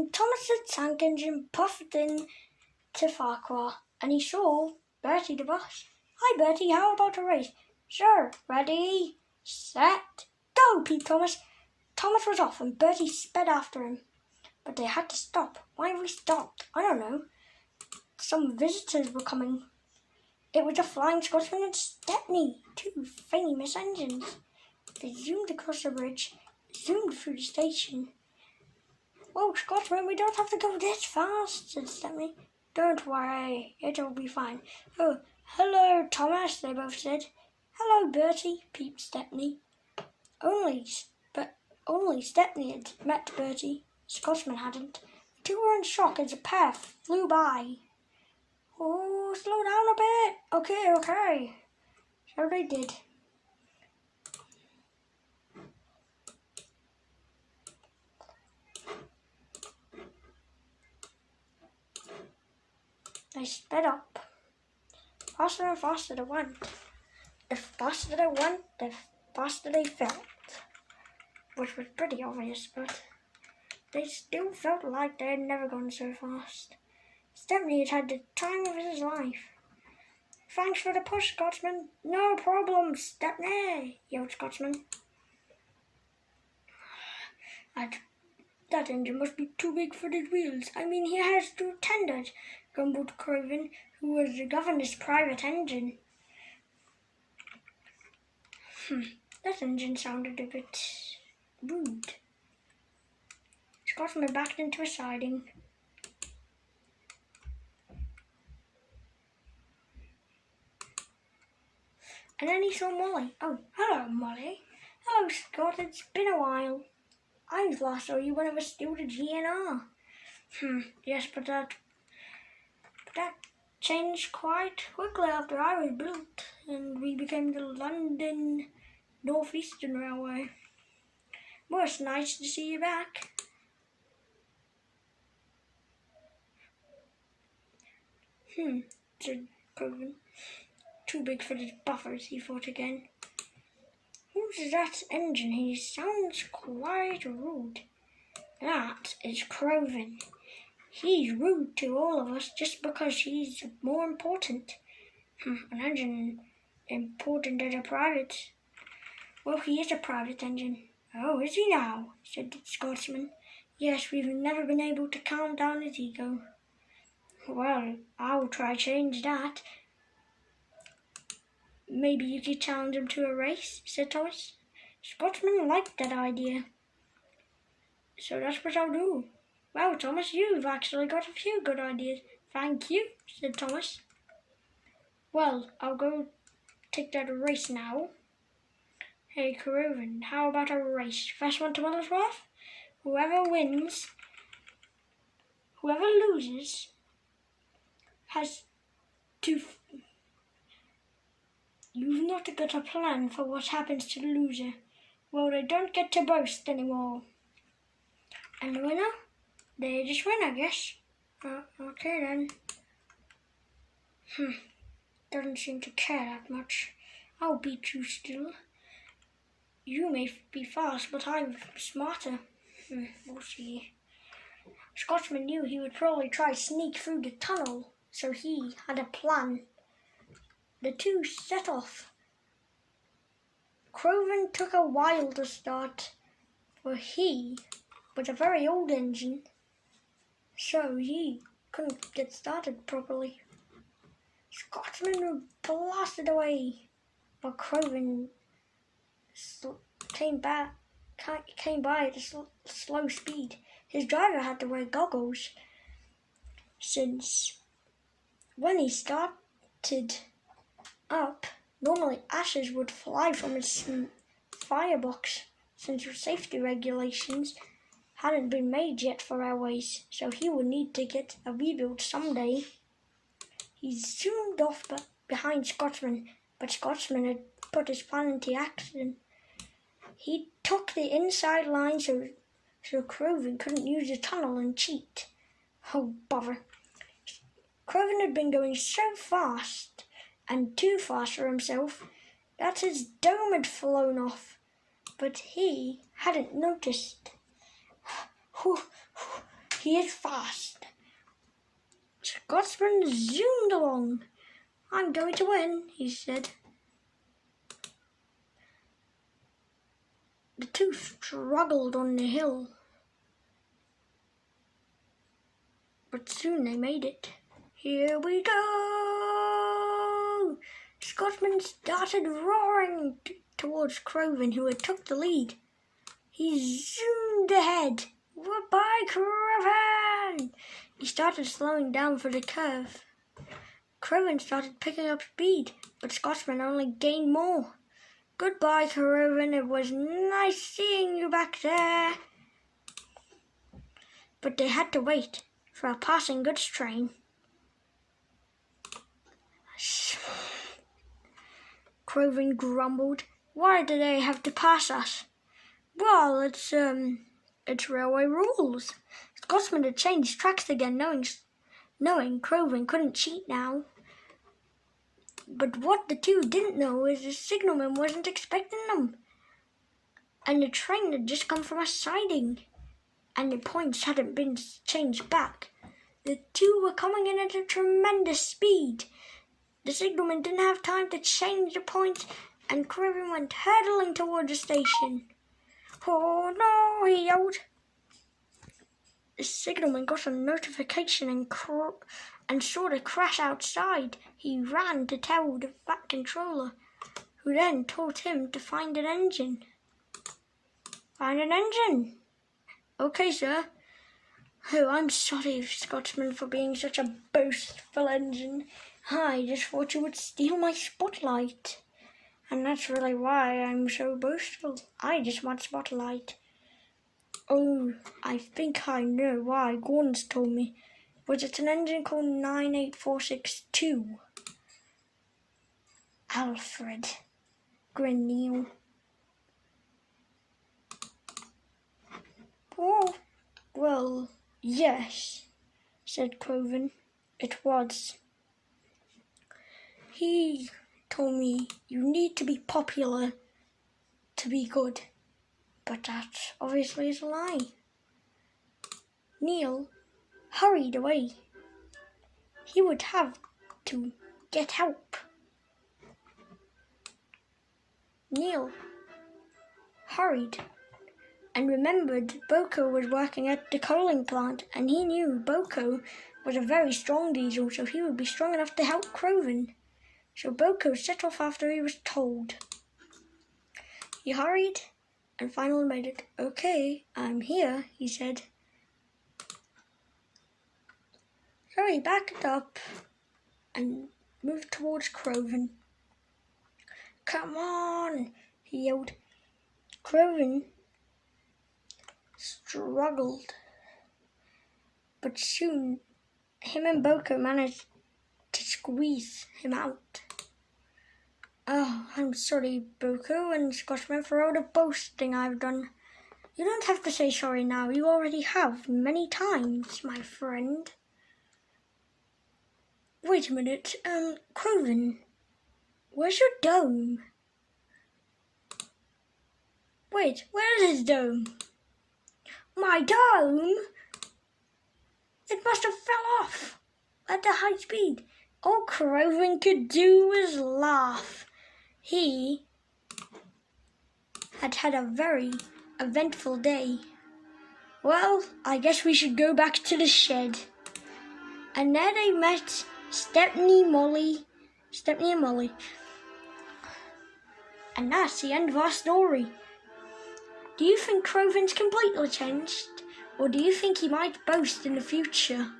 and Thomas's tank engine puffed in to Farquhar, and he saw Bertie the boss. "Hi Bertie, how about a race?" "Sure, ready, set, go," Pete Thomas. Thomas was off and Bertie sped after him. But they had to stop. Why have we stopped? I don't know. Some visitors were coming. It was the Flying Scotsman and Stepney, two famous engines. They zoomed across the bridge, zoomed through the station. "Whoa, Scotsman, we don't have to go this fast," said Stepney. "Don't worry, it'll be fine." "Oh, hello, Thomas," they both said. "Hello, Bertie," peeped Stepney. Only Stepney had met Bertie. Scotsman hadn't. The two were in shock as the pair flew by. "Oh, slow down a bit." Okay. So they did. They sped up. Faster and faster they went. The faster they went, the faster they felt. Which was pretty obvious, but they still felt like they had never gone so fast. Stepney had had the time of his life. "Thanks for the push, Scotsman." "No problem, Stepney," yelled Scotsman. That engine must be too big for his wheels. I mean, he has two tenders," grumbled Crovan, who was the governor's private engine. That engine sounded a bit rude. Scotsman backed into a siding. And then he saw Molly. "Oh, hello, Molly." "Hello, Scott, it's been a while." "I last saw you when it was still the GNR. Yes, but that changed quite quickly after I was built, and we became the London North Eastern Railway. Well, it's nice to see you back." Said Crovan. Too big for the buffers, he thought again. "Who's that engine? He sounds quite rude." "That is Crovan. He's rude to all of us just because he's more important." An engine important as a private. Well, he is a private engine." "Oh, is he now?" said the Scotsman. "Yes, we've never been able to calm down his ego." "Well, I'll try change that." "Maybe you could challenge him to a race," said Thomas. Scotsman liked that idea. "So that's what I'll do." "Well, Thomas, you've actually got a few good ideas." "Thank you," said Thomas. "Well, I'll go take that race now." "Hey, Crovan, how about a race? First one to Willersworth? Whoever loses has to... You've not got a plan for what happens to the loser. Well, they don't get to boast anymore. And the winner? They just win, I guess." Okay then. Doesn't seem to care that much. I'll beat you still. You may be fast, but I'm smarter. We'll see. Scotsman knew he would probably try to sneak through the tunnel, so he had a plan. The two set off. Crovan took a while to start, for he was a very old engine, so he couldn't get started properly. Scotsman blasted away, but Crovan came by at a slow speed. His driver had to wear goggles, since when he started up, normally ashes would fly from his firebox, since safety regulations hadn't been made yet for railways, so he would need to get a rebuild someday. He zoomed off behind Scotsman, but Scotsman had put his plan into action. He took the inside line so Crovan couldn't use the tunnel and cheat. Oh, bother. Crovan had been going so fast, and too fast for himself, that his dome had flown off, but he hadn't noticed. he is fast. Scotsman zoomed along. I'm going to win, he said. The two struggled on the hill, but soon they made it. Here we go! Scotsman started roaring towards Crovan, who had took the lead. He zoomed ahead. Goodbye, Crovan! He started slowing down for the curve. Crovan started picking up speed, but Scotsman only gained more. Goodbye, Crovan. It was nice seeing you back there. But they had to wait for a passing goods train. Crovan grumbled. Why do they have to pass us? Well, it's railway rules. Scotsman had changed tracks again, knowing Crovan couldn't cheat now. But what the two didn't know is the signalman wasn't expecting them. And the train had just come from a siding. And the points hadn't been changed back. The two were coming in at a tremendous speed. The signalman didn't have time to change the points, and Crovan went hurtling toward the station. Oh no, he yelled. The signalman got a notification and saw the crash outside. He ran to tell the Fat Controller, who then told him to find an engine. Find an engine? Okay, sir. Oh, I'm sorry, Scotsman, for being such a boastful engine. I just thought you would steal my spotlight. And that's really why I'm so boastful. I just want spotlight. Oh, I think I know why. Gordon's told me. Was it an engine called 98462? Alfred, grinned Neil. Oh, well, yes, said Crovan. It was. He told me you need to be popular to be good. But that obviously is a lie. Neil hurried away. He would have to get help. Neil hurried and remembered Boko was working at the coaling plant, and he knew Boko was a very strong diesel, so he would be strong enough to help Crovan. So Boko set off after he was told. He hurried and finally made it. Okay, I'm here, he said. So he backed up and moved towards Crovan. Come on, he yelled. Crovan struggled, but soon him and Boko managed to squeeze him out. Oh, I'm sorry, Boko and Scotsman, for all the boasting I've done. You don't have to say sorry now. You already have many times, my friend. Wait a minute, Crovan, where's your dome? Wait, where is his dome? My dome? It must have fell off at the high speed. All Crovan could do was laugh. He had a very eventful day. Well, I guess we should go back to the shed. And there they met Stepney and Molly. And that's the end of our story. Do you think Crovan's completely changed? Or do you think he might boast in the future?